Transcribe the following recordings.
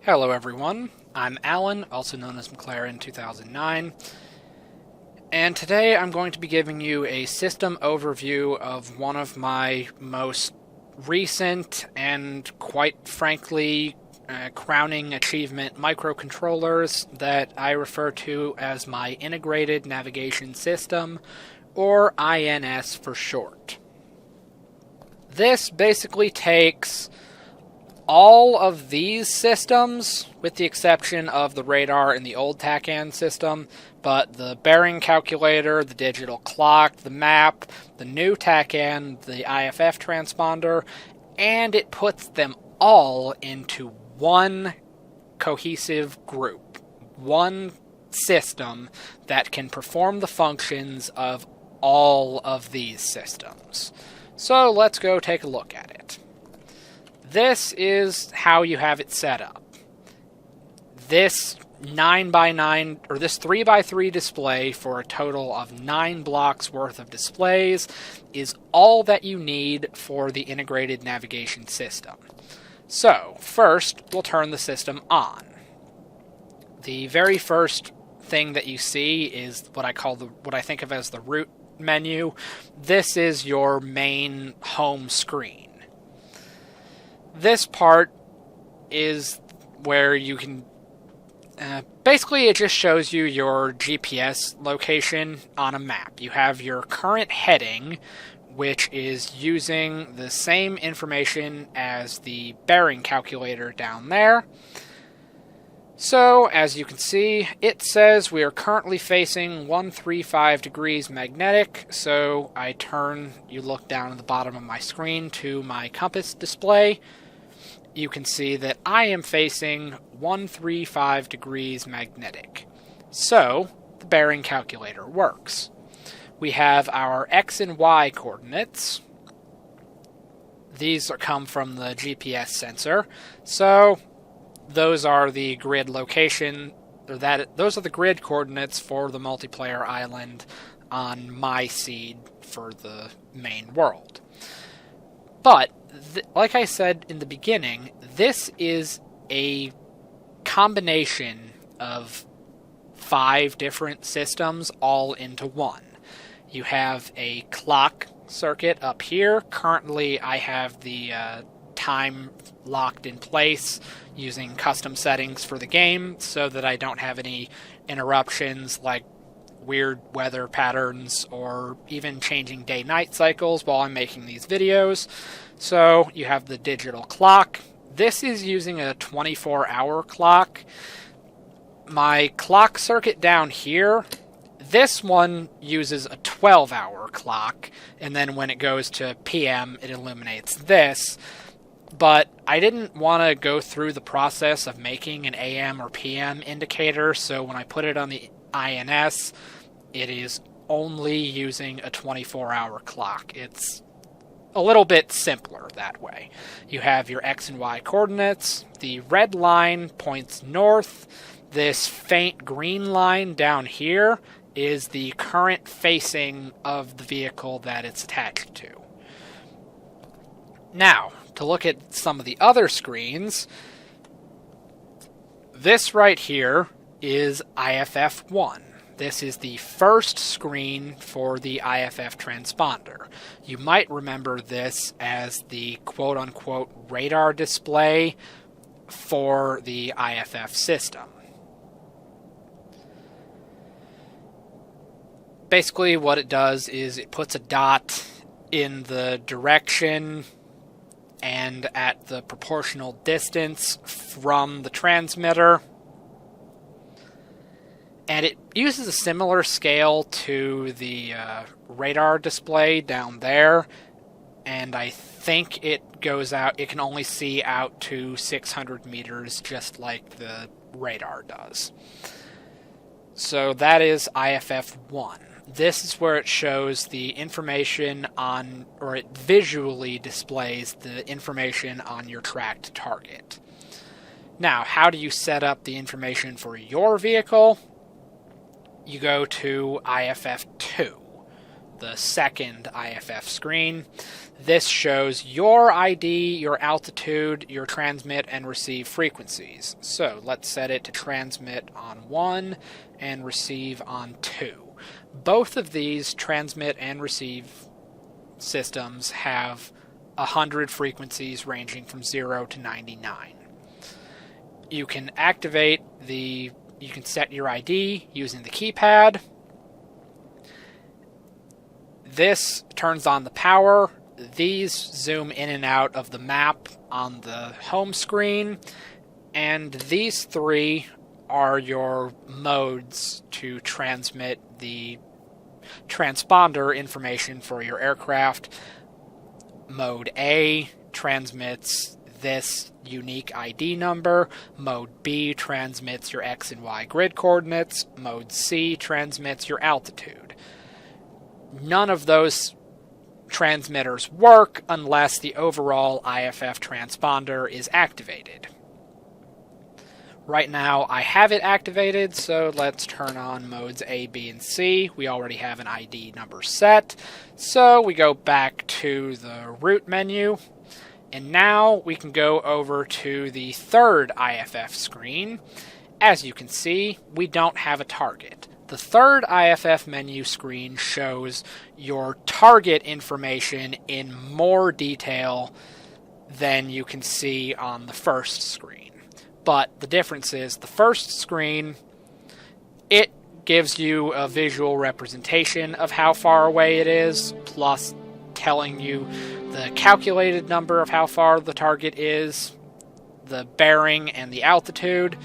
Hello everyone, I'm Alan, also known as McLaren 2009, and today I'm going to be giving you a system overview of one of my most recent and quite frankly crowning achievement microcontrollers that I refer to as my Integrated Navigation System, or INS for short. This basically takes all of these systems, with the exception of the radar in the old TACAN system, but the bearing calculator, the digital clock, the map, the new TACAN, the IFF transponder, and it puts them all into one cohesive group, one system that can perform the functions of all of these systems. So let's go take a look at it. This is how you have it set up. This 9x9, or this 3x3 display for a total of 9 blocks worth of displays is all that you need for the Integrated Navigation System. So, first, we'll turn the system on. The very first thing that you see is what I think of as the root menu. This is your main home screen. This part is where you can, basically it just shows you your GPS location on a map. You have your current heading, which is using the same information as the bearing calculator down there. So, as you can see, it says we are currently facing 135 degrees magnetic, so you look down at the bottom of my screen to my compass display. You can see that I am facing 135 degrees magnetic. So, the bearing calculator works. We have our X and Y coordinates. These come from the GPS sensor. So, those are the grid location, those are the grid coordinates for the multiplayer island on my seed for the main world. But, like I said in the beginning, this is a combination of 5 different systems all into one. You have a clock circuit up here. Currently, I have the time locked in place using custom settings for the game so that I don't have any interruptions like weird weather patterns or even changing day-night cycles while I'm making these videos. So you have the digital clock. This is using a 24-hour clock. My clock circuit down here, this one uses a 12-hour clock, and then when it goes to PM, it illuminates this. But I didn't want to go through the process of making an AM or PM indicator, so when I put it on the INS, it is only using a 24-hour clock. It's a little bit simpler that way. You have your X and Y coordinates. The red line points north. This faint green line down here is the current facing of the vehicle that it's attached to. Now, to look at some of the other screens, this right here is IFF1. This is the first screen for the IFF transponder. You might remember this as the quote-unquote radar display for the IFF system. Basically what it does is it puts a dot in the direction and at the proportional distance from the transmitter. And it uses a similar scale to the radar display down there. And I think it goes out, it can only see out to 600 meters just like the radar does. So that is IFF1. This is where it shows the information on, or it visually displays the information on your tracked target. Now, how do you set up the information for your vehicle? You go to IFF2. the second IFF screen. This shows your ID, your altitude, your transmit and receive frequencies. So let's set it to transmit on 1 and receive on 2. Both of these transmit and receive systems have 100 frequencies ranging from 0 to 99. You can you can set your ID using the keypad. This turns on the power. These zoom in and out of the map on the home screen, and these three are your modes to transmit the transponder information for your aircraft. Mode A transmits this unique ID number. Mode B transmits your X and Y grid coordinates. Mode C transmits your altitude. None of those transmitters work unless the overall IFF transponder is activated. Right now I have it activated, so let's turn on modes A, B, and C. We already have an ID number set, so we go back to the root menu, and now we can go over to the third IFF screen. As you can see, we don't have a target. The third IFF menu screen shows your target information in more detail than you can see on the first screen. But the difference is, the first screen, it gives you a visual representation of how far away it is, plus telling you the calculated number of how far the target is, the bearing, and the altitude.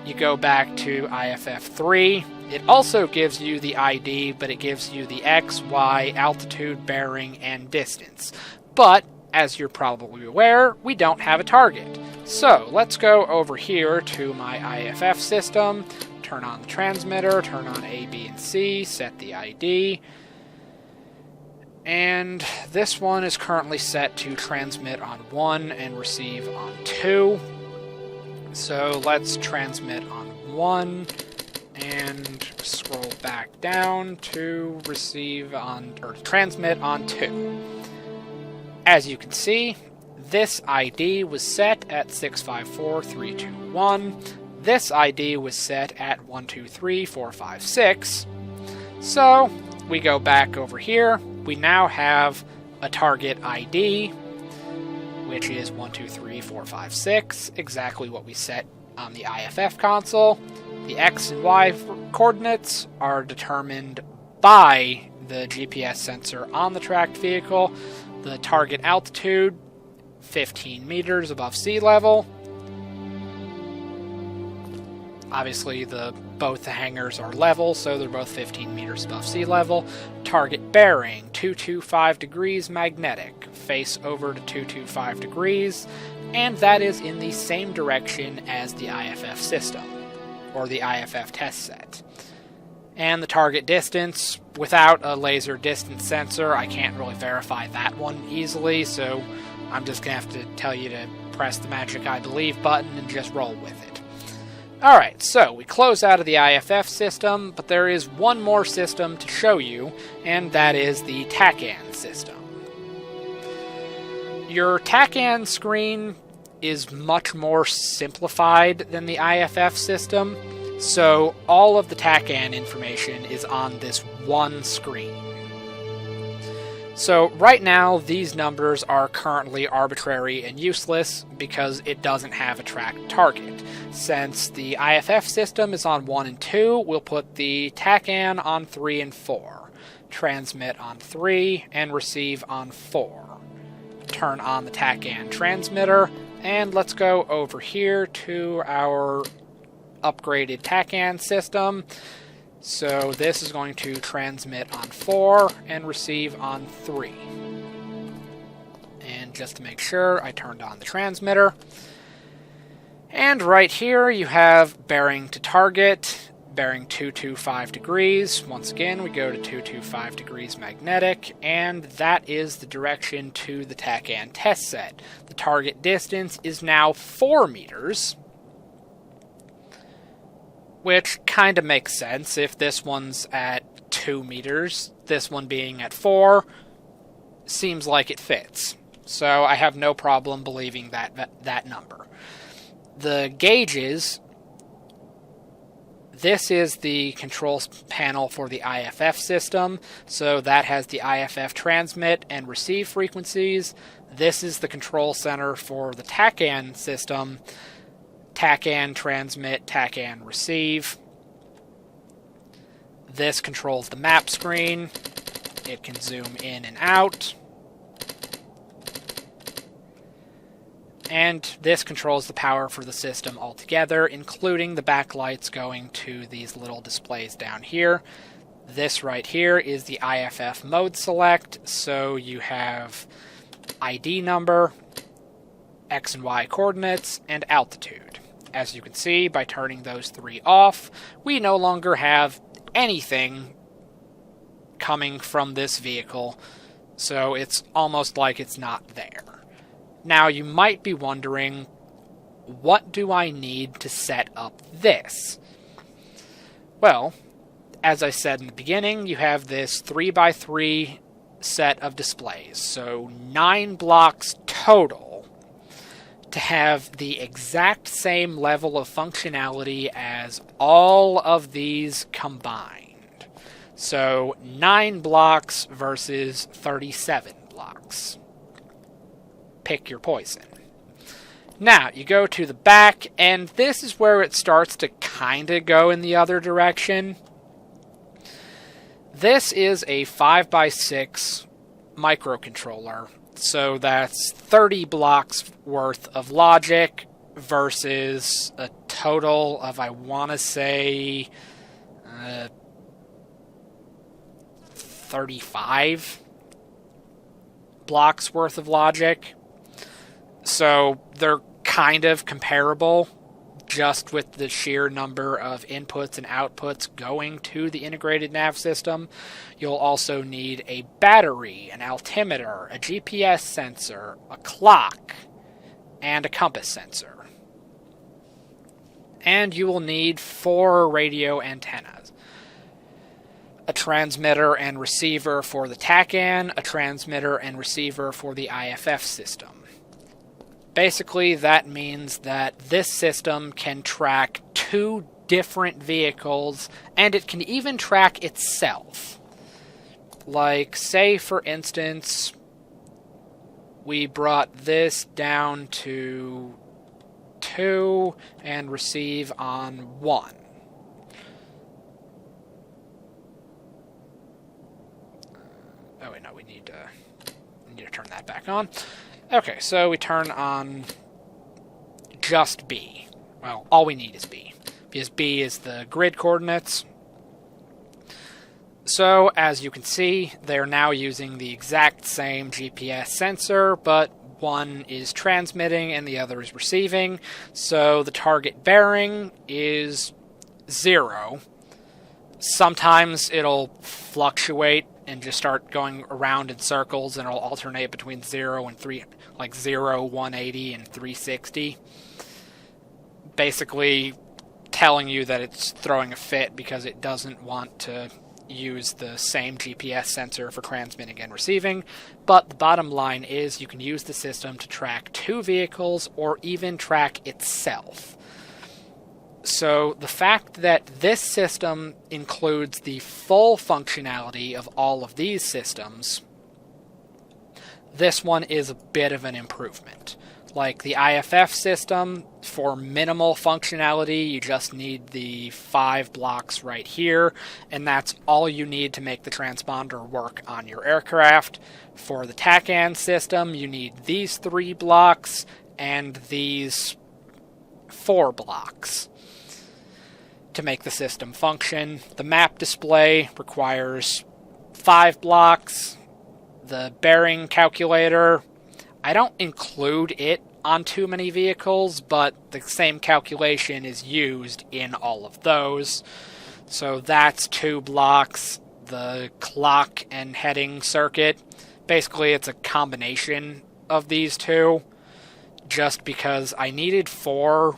You go back to IFF 3. It also gives you the ID, but it gives you the X, Y, altitude, bearing, and distance. But, as you're probably aware, we don't have a target. So, let's go over here to my IFF system, turn on the transmitter, turn on A, B, and C, set the ID. And this one is currently set to transmit on 1 and receive on 2. So let's transmit on 1 and scroll back down to transmit on 2. As you can see, this ID was set at 654321. This ID was set at 123456. So we go back over here. We now have a target ID, which is 123456, exactly what we set on the IFF console. The X and Y coordinates are determined by the GPS sensor on the tracked vehicle. The target altitude, 15 meters above sea level. Obviously, both the hangars are level, so they're both 15 meters above sea level. Target bearing, 225 degrees magnetic. Face over to 225 degrees, and that is in the same direction as the IFF system, or the IFF test set. And the target distance, without a laser distance sensor, I can't really verify that one easily, so I'm just going to have to tell you to press the magic I believe button and just roll with it. Alright, so we close out of the IFF system, but there is one more system to show you, and that is the TACAN system. Your TACAN screen is much more simplified than the IFF system, so all of the TACAN information is on this one screen. So right now, these numbers are currently arbitrary and useless because it doesn't have a tracked target. Since the IFF system is on 1 and 2, we'll put the TACAN on 3 and 4. Transmit on 3 and receive on 4. Turn on the TACAN transmitter, and let's go over here to our upgraded TACAN system. So this is going to transmit on 4 and receive on 3. And just to make sure, I turned on the transmitter. And right here you have bearing to target, bearing 225 degrees. Once again, we go to 225 degrees magnetic, and that is the direction to the TACAN test set. The target distance is now 4 meters, which kind of makes sense. If this one's at 2 meters. This one being at 4 seems like it fits. So I have no problem believing that number. The gauges, this is the controls panel for the IFF system, so that has the IFF transmit and receive frequencies. This is the control center for the TACAN system, TACAN transmit, TACAN receive. This controls the map screen. It can zoom in and out. And this controls the power for the system altogether, including the backlights going to these little displays down here. This right here is the IFF mode select, so you have ID number, X and Y coordinates, and altitude. As you can see, by turning those 3 off, we no longer have anything coming from this vehicle, so it's almost like it's not there. Now, you might be wondering, what do I need to set up this? Well, as I said in the beginning, you have this 3x3 set of displays, so 9 blocks total to have the exact same level of functionality as all of these combined. So 9 blocks versus 37 blocks. Pick your poison. Now, you go to the back, and this is where it starts to kind of go in the other direction. This is a 5x6 microcontroller, so that's 30 blocks worth of logic versus a total of, I want to say, 35 blocks worth of logic. So they're kind of comparable, just with the sheer number of inputs and outputs going to the integrated nav system. You'll also need a battery, an altimeter, a GPS sensor, a clock, and a compass sensor. And you will need 4 radio antennas. A transmitter and receiver for the TACAN, a transmitter and receiver for the IFF system. Basically, that means that this system can track 2 different vehicles, and it can even track itself. Like, say, for instance, we brought this down to 2 and receive on 1. Oh, wait, no, we need to turn that back on. Okay, so we turn on just B. Well, all we need is B, because B is the grid coordinates. So, as you can see, they're now using the exact same GPS sensor, but one is transmitting and the other is receiving. So the target bearing is 0. Sometimes it'll fluctuate and just start going around in circles, and it'll alternate between 0 and 3, like 0, 180, and 360. Basically telling you that it's throwing a fit because it doesn't want to use the same GPS sensor for transmitting and receiving. But the bottom line is you can use the system to track 2 vehicles or even track itself. So the fact that this system includes the full functionality of all of these systems, this one is a bit of an improvement. Like the IFF system, for minimal functionality, you just need the 5 blocks right here, and that's all you need to make the transponder work on your aircraft. For the TACAN system, you need these 3 blocks and these 4 blocks to make the system function. The map display requires 5 blocks. The bearing calculator, I don't include it on too many vehicles, but the same calculation is used in all of those. So that's 2 blocks. The clock and heading circuit, basically it's a combination of these 2, just because I needed 4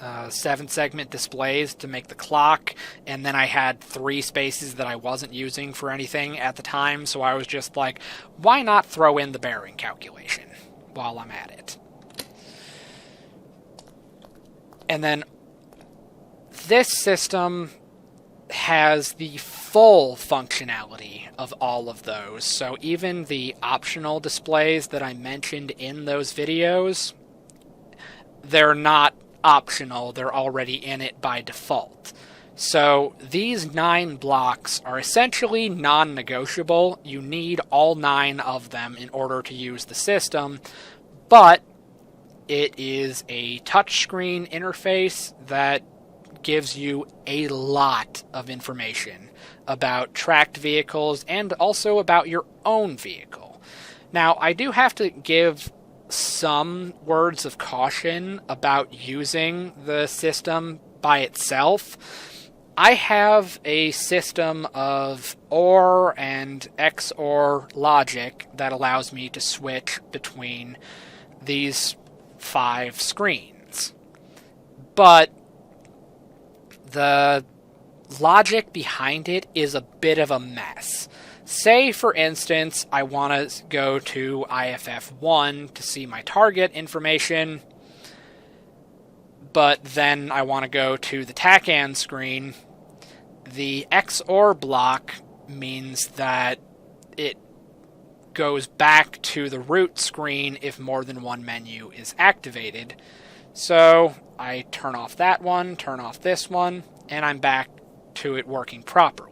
7-segment displays to make the clock, and then I had 3 spaces that I wasn't using for anything at the time, so I was just like, why not throw in the bearing calculation while I'm at it? And then this system has the full functionality of all of those, so even the optional displays that I mentioned in those videos, they're not optional, they're already in it by default. So these 9 blocks are essentially non-negotiable. You need all 9 of them in order to use the system, but it is a touchscreen interface that gives you a lot of information about tracked vehicles and also about your own vehicle. Now, I do have to give some words of caution about using the system by itself. I have a system of OR and XOR logic that allows me to switch between these 5 screens. But the logic behind it is a bit of a mess. Say, for instance, I want to go to IFF 1 to see my target information, but then I want to go to the TACAN screen. The XOR block means that it goes back to the root screen if more than one menu is activated. So I turn off that one, turn off this one, and I'm back to it working properly.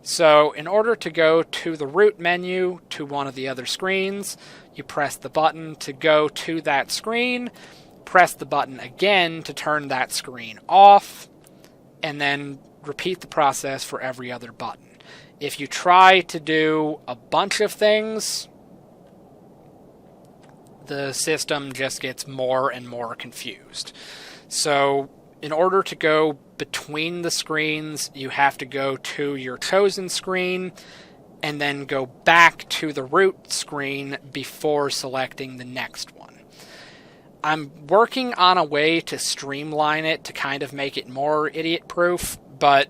So in order to go to the root menu to one of the other screens, you press the button to go to that screen, press the button again to turn that screen off, and then repeat the process for every other button. If you try to do a bunch of things, the system just gets more and more confused. So in order to go between the screens, you have to go to your chosen screen and then go back to the root screen before selecting the next one. I'm working on a way to streamline it to kind of make it more idiot-proof, but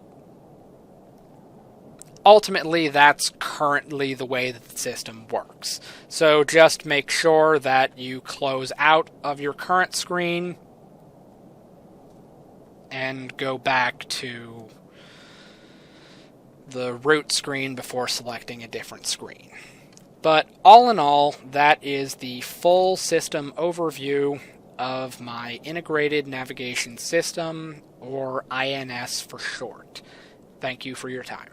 ultimately that's currently the way that the system works. So just make sure that you close out of your current screen and go back to the root screen before selecting a different screen. But all in all, that is the full system overview of my Integrated Navigation System, or INS for short. Thank you for your time.